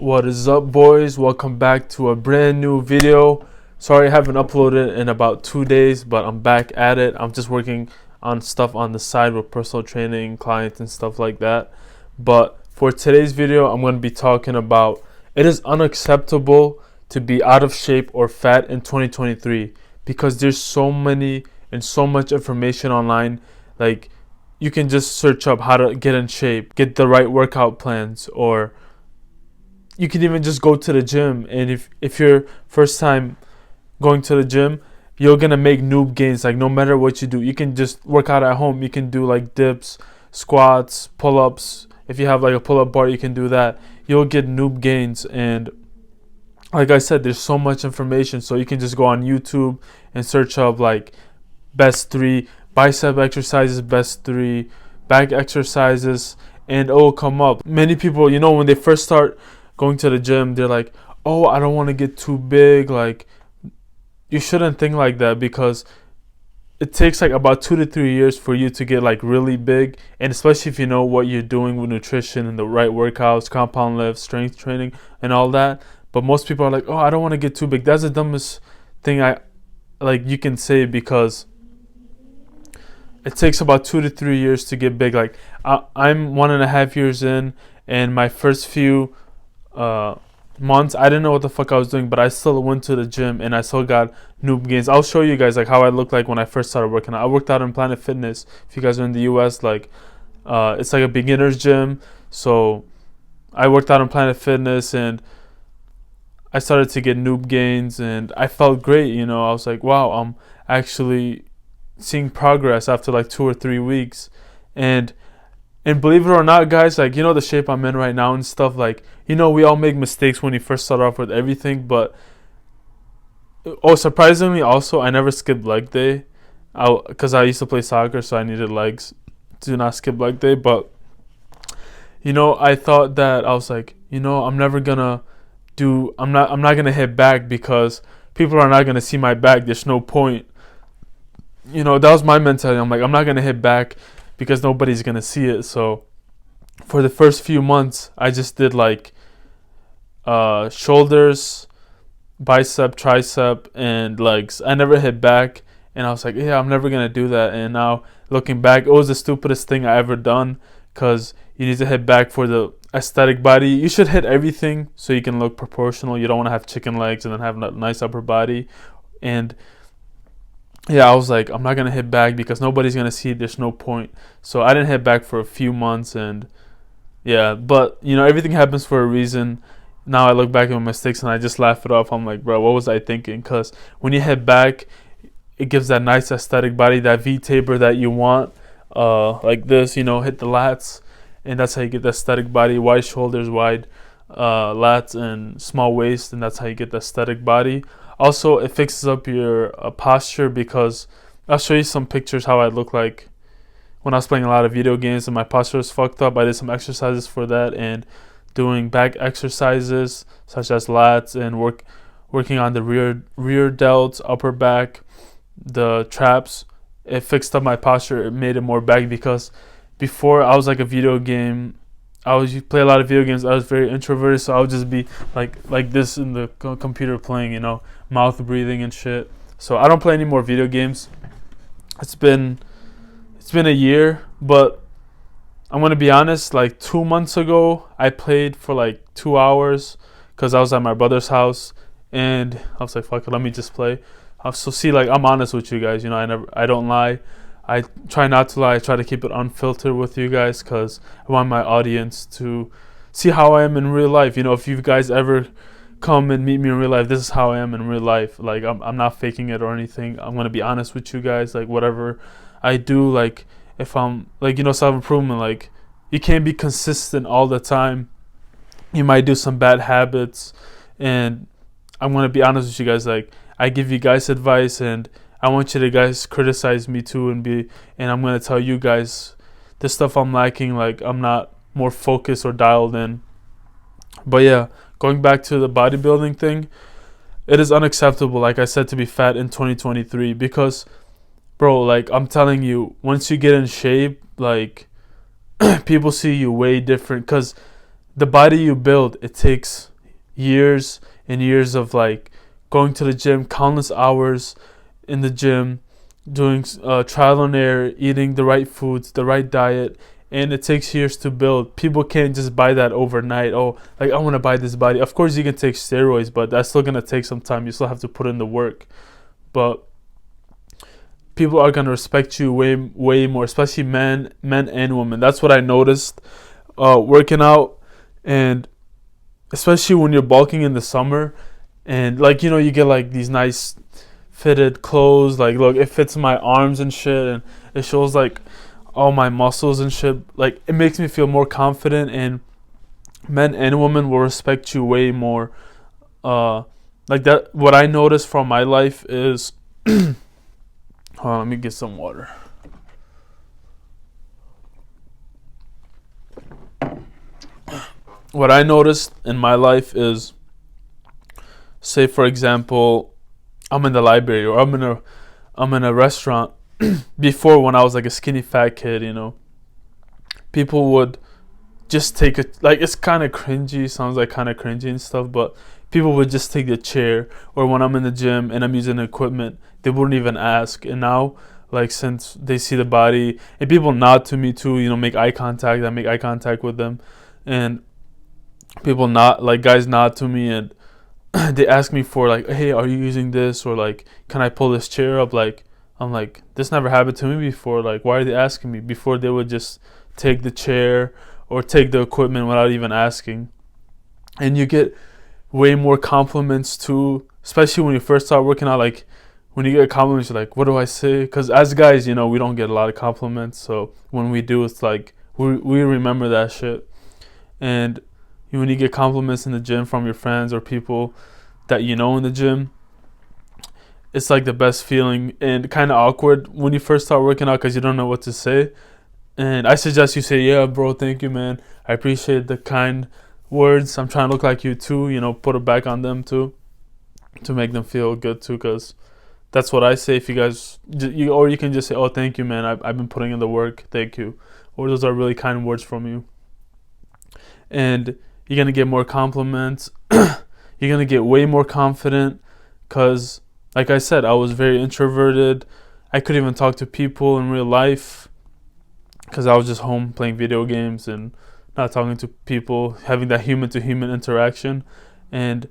What is up, boys? Welcome back to a brand new video. Sorry I haven't uploaded in about 2 days, but I'm back at it. I'm just working on stuff on the side with personal training, clients, and stuff like that. But for today's video, I'm going to be talking about it is unacceptable to be out of shape or fat in 2023 because there's so many and so much information online. Like, you can just search up how to get in shape, get the right workout plans, or you can even just go to the gym. And if you're first time going to the gym, you're gonna make noob gains. Like, no matter what you do, you can just work out at home. You can do like dips, squats, pull-ups. If you have like a pull-up bar, you can do that. You'll get noob gains. And like I said, there's so much information, so you can just go on YouTube and search up like best 3 bicep exercises, best 3 back exercises, and it will come up. Many people, when they first start going to the gym, they're like, oh, I don't want to get too big. Like, you shouldn't think like that, because it takes like about 2 to 3 years for you to get like really big. And especially if you know what you're doing with nutrition and the right workouts, compound lifts, strength training, and all that. But most people are like, oh, I don't want to get too big. That's the dumbest thing you can say, because it takes about 2 to 3 years to get big. Like, I'm 1.5 years in, and my first few months, I didn't know what the fuck I was doing, but I still went to the gym and I still got noob gains. I'll show you guys like how I looked like when I first started working out. I worked out in Planet Fitness. If you guys are in the US, like, it's like a beginner's gym. So I worked out in Planet Fitness and I started to get noob gains, and I felt great. I was like, wow, I'm actually seeing progress after like 2 or 3 weeks. And believe it or not, guys, like, the shape I'm in right now and stuff, like, we all make mistakes when you first start off with everything. But, surprisingly, also, I never skipped leg day, because I used to play soccer, so I needed legs to not skip leg day. But, I thought that I was like, I'm never gonna I'm not gonna hit back, because people are not gonna see my back. There's no point. That was my mentality. I'm like, I'm not gonna hit back because nobody's gonna see it. So for the first few months, I just did like shoulders, bicep, tricep, and legs. I never hit back, and I was like, yeah, I'm never gonna do that. And now looking back, it was the stupidest thing I ever done, because you need to hit back for the aesthetic body. You should hit everything so you can look proportional. You don't want to have chicken legs and then have a nice upper body. And yeah, I was like, I'm not gonna hit back because nobody's gonna see it. There's no point. So I didn't hit back for a few months, and yeah, but everything happens for a reason. Now I look back at my mistakes and I just laugh it off. I'm like, bro, what was I thinking? Because when you hit back, it gives that nice aesthetic body, that V taper that you want, like this. Hit the lats, and that's how you get the aesthetic body. Wide shoulders, wide lats, and small waist, and that's how you get the aesthetic body. Also, it fixes up your posture, because I'll show you some pictures how I look like when I was playing a lot of video games and my posture was fucked up. I did some exercises for that, and doing back exercises such as lats, and working on the rear delts, upper back, the traps. It fixed up my posture. It made it more back, because before I was like a video game. I was play a lot of video games. I was very introverted, so I would just be like this in the computer playing, mouth breathing and shit. So I don't play any more video games. It's been a year, but I'm gonna be honest. Like 2 months ago, I played for like 2 hours because I was at my brother's house, and I was like, "Fuck it, let me just play." So see, like, I'm honest with you guys. I don't lie. I try not to lie. I try to keep it unfiltered with you guys, because I want my audience to see how I am in real life. If you guys ever come and meet me in real life, this is how I am in real life. Like, I'm not faking it or anything. I'm going to be honest with you guys. Like, whatever I do, like, if I'm, like, self-improvement, like, you can't be consistent all the time. You might do some bad habits. And I'm going to be honest with you guys. Like, I give you guys advice, and I want you to guys criticize me too, and I'm gonna tell you guys the stuff I'm lacking, like I'm not more focused or dialed in. But yeah, going back to the bodybuilding thing, it is unacceptable, like I said, to be fat in 2023, because, bro, like, I'm telling you, once you get in shape, like, people see you way different, because the body you build, it takes years and years of like going to the gym, countless hours in the gym, doing trial and error, eating the right foods, the right diet, and it takes years to build. People can't just buy that overnight. Oh, like I want to buy this body. Of course, you can take steroids, but that's still gonna take some time. You still have to put in the work. But people are gonna respect you way more, especially men and women. That's what I noticed working out, and especially when you're bulking in the summer, and like you get like these nice fitted clothes. Like look, it fits my arms and shit, and it shows like all my muscles and shit. Like it makes me feel more confident, and men and women will respect you way more. Like that. What I noticed from my life is, hold on, let me get some water. What I noticed in my life is, say for example, I'm in the library or I'm in a restaurant. Before, when I was like a skinny fat kid, people would just take a, like, it's kind of cringy, sounds like kind of cringy and stuff, but people would just take the chair. Or when I'm in the gym and I'm using equipment, they wouldn't even ask. And now, like, since they see the body and people nod to me too, make eye contact, I make eye contact with them, and people nod, like guys nod to me, and they ask me for like, hey, are you using this, or like, can I pull this chair up? Like, I'm like, this never happened to me before. Like, why are they asking me? Before, they would just take the chair or take the equipment without even asking. And you get way more compliments too, especially when you first start working out. Like, when you get compliments, you're like, what do I say? Because as guys, we don't get a lot of compliments. So when we do, it's like, we remember that shit. And when you get compliments in the gym from your friends or people that in the gym, it's like the best feeling, and kind of awkward when you first start working out because you don't know what to say. And I suggest you say, yeah, bro, thank you, man. I appreciate the kind words. I'm trying to look like you too, put it back on them too, to make them feel good too, because that's what I say. If you guys, or you can just say, oh, thank you, man. I've been putting in the work. Thank you. Or those are really kind words from you. And you're going to get more compliments. You're going to get way more confident because, like I said, I was very introverted. I couldn't even talk to people in real life because I was just home playing video games and not talking to people, having that human-to-human interaction. And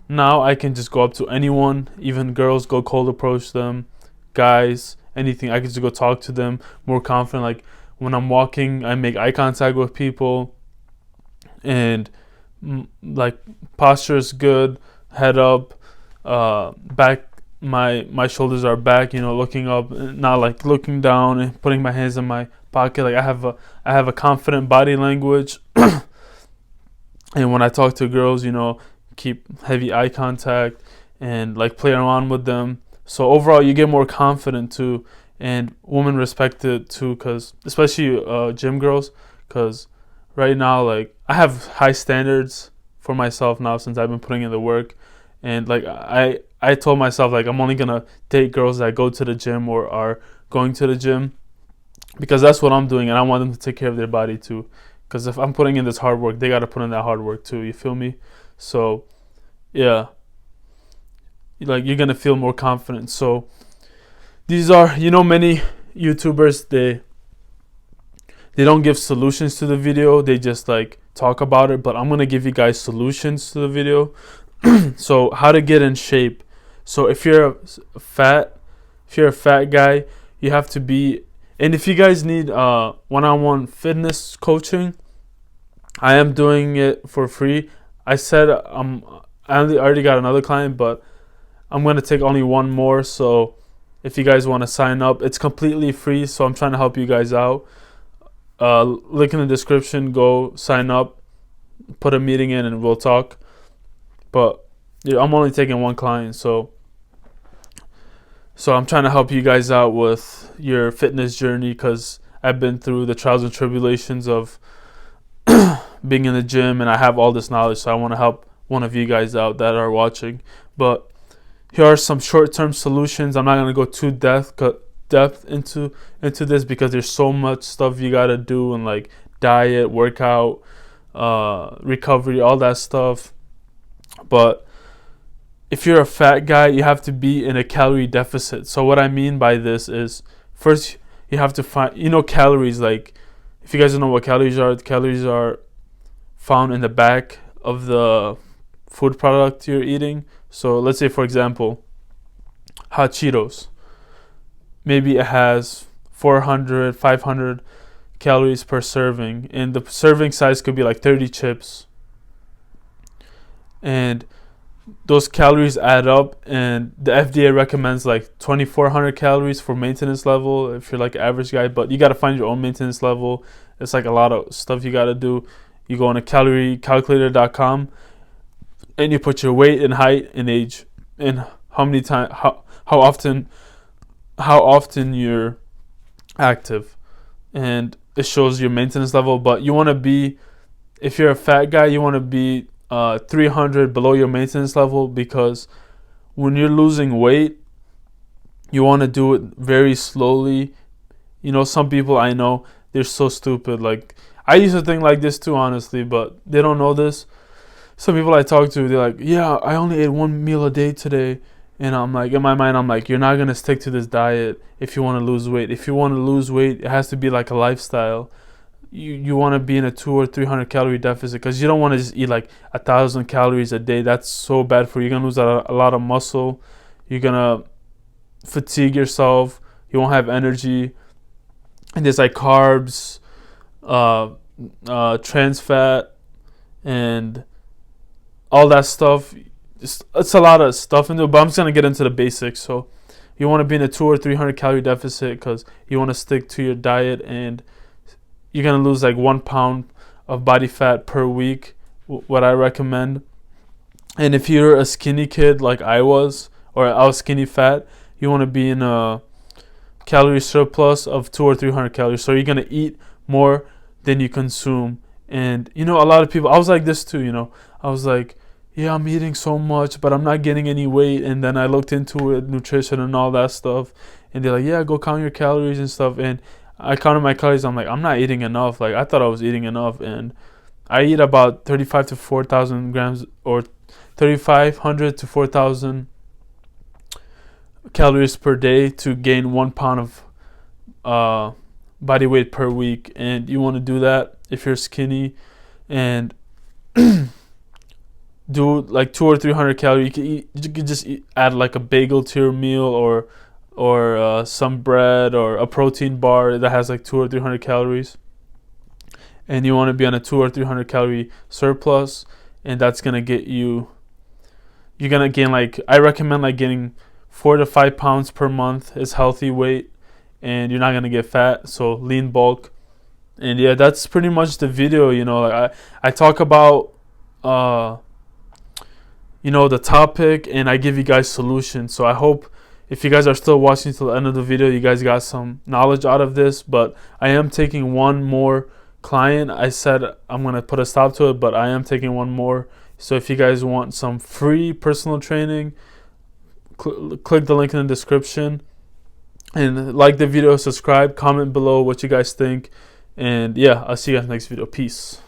now I can just go up to anyone, even girls, go cold approach them, guys, anything. I can just go talk to them more confident. Like when I'm walking, I make eye contact with people, and like posture is good, head up, back. My shoulders are back, looking up, not like looking down and putting my hands in my pocket. Like I have a confident body language. And when I talk to girls, keep heavy eye contact and like play around with them. So overall, you get more confident too, and women respect it too, cause especially gym girls, cause right now, like, I have high standards for myself now since I've been putting in the work. And like I told myself, like, I'm only gonna date girls that go to the gym or are going to the gym, because that's what I'm doing, and I want them to take care of their body too. Because if I'm putting in this hard work, they gotta put in that hard work too. You feel me? So yeah, like, you're gonna feel more confident. So these are, many YouTubers, they don't give solutions to the video. They just like talk about it. But I'm gonna give you guys solutions to the video. So how to get in shape. So if you're a fat guy, you have to be. And if you guys need one-on-one fitness coaching, I am doing it for free. I said I already got another client, but I'm gonna take only one more. So if you guys want to sign up, it's completely free. So I'm trying to help you guys out. Link in the description. Go sign up, put a meeting in, and we'll talk. But yeah, I'm only taking one client, so I'm trying to help you guys out with your fitness journey, because I've been through the trials and tribulations of being in the gym, and I have all this knowledge. So I want to help one of you guys out that are watching. But here are some short-term solutions. I'm not gonna go too depth into this, because there's so much stuff you gotta do, and like diet, workout, recovery, all that stuff. But if you're a fat guy, you have to be in a calorie deficit. So what I mean by this is, first you have to find, calories. Like, if you guys don't know what calories are found in the back of the food product you're eating. So let's say, for example, hot Cheetos. Maybe it has 400, 500 calories per serving, and the serving size could be like 30 chips. And those calories add up, and the FDA recommends like 2,400 calories for maintenance level if you're like an average guy, but you got to find your own maintenance level. It's like a lot of stuff you got to do. You go on a caloriecalculator.com and you put your weight and height and age and how often you're active, and it shows your maintenance level. But you want to be, if you're a fat guy, you want to be 300 below your maintenance level, because when you're losing weight, you want to do it very slowly. Some people I know, they're so stupid. Like, I used to think like this too, honestly, but they don't know this. Some people I talk to, they're like, yeah, I only ate one meal a day today. And I'm like, in my mind, I'm like, you're not going to stick to this diet if you want to lose weight. If you want to lose weight, it has to be like a lifestyle. You want to be in a 200 or 300 calorie deficit, because you don't want to just eat like 1,000 calories a day. That's so bad for you. You're going to lose a lot of muscle. You're going to fatigue yourself. You won't have energy. And there's like carbs, trans fat, and all that stuff. It's a lot of stuff into it, but I'm just going to get into the basics. So you want to be in a 200 or 300 calorie deficit because you want to stick to your diet, and you're going to lose like 1 pound of body fat per week, what I recommend. And if you're a skinny kid like I was, or I was skinny fat, you want to be in a calorie surplus of 200 or 300 calories. So you're going to eat more than you consume. And, a lot of people, I was like this too, I was like, yeah, I'm eating so much, but I'm not getting any weight. And then I looked into it, nutrition and all that stuff. And they're like, yeah, go count your calories and stuff. And I counted my calories. I'm like, I'm not eating enough. Like, I thought I was eating enough. And I eat about 35 to 4,000 grams, or 3,500 to 4,000 calories per day to gain 1 pound of body weight per week. And you want to do that if you're skinny, and do like 200 or 300 calories. You can just add like a bagel to your meal, or some bread, or a protein bar that has like 200 or 300 calories. And you want to be on a 200 or 300 calorie surplus, and that's gonna get you're gonna gain, like, I recommend like getting 4 to 5 pounds per month is healthy weight, and you're not gonna get fat. So lean bulk. And yeah, that's pretty much the video. Like I talk about the topic, and I give you guys solutions. So I hope if you guys are still watching till the end of the video, you guys got some knowledge out of this. But I am taking one more client. I said I'm going to put a stop to it, but I am taking one more. So if you guys want some free personal training, click the link in the description, and like the video, subscribe, comment below what you guys think. And yeah, I'll see you guys next video. Peace.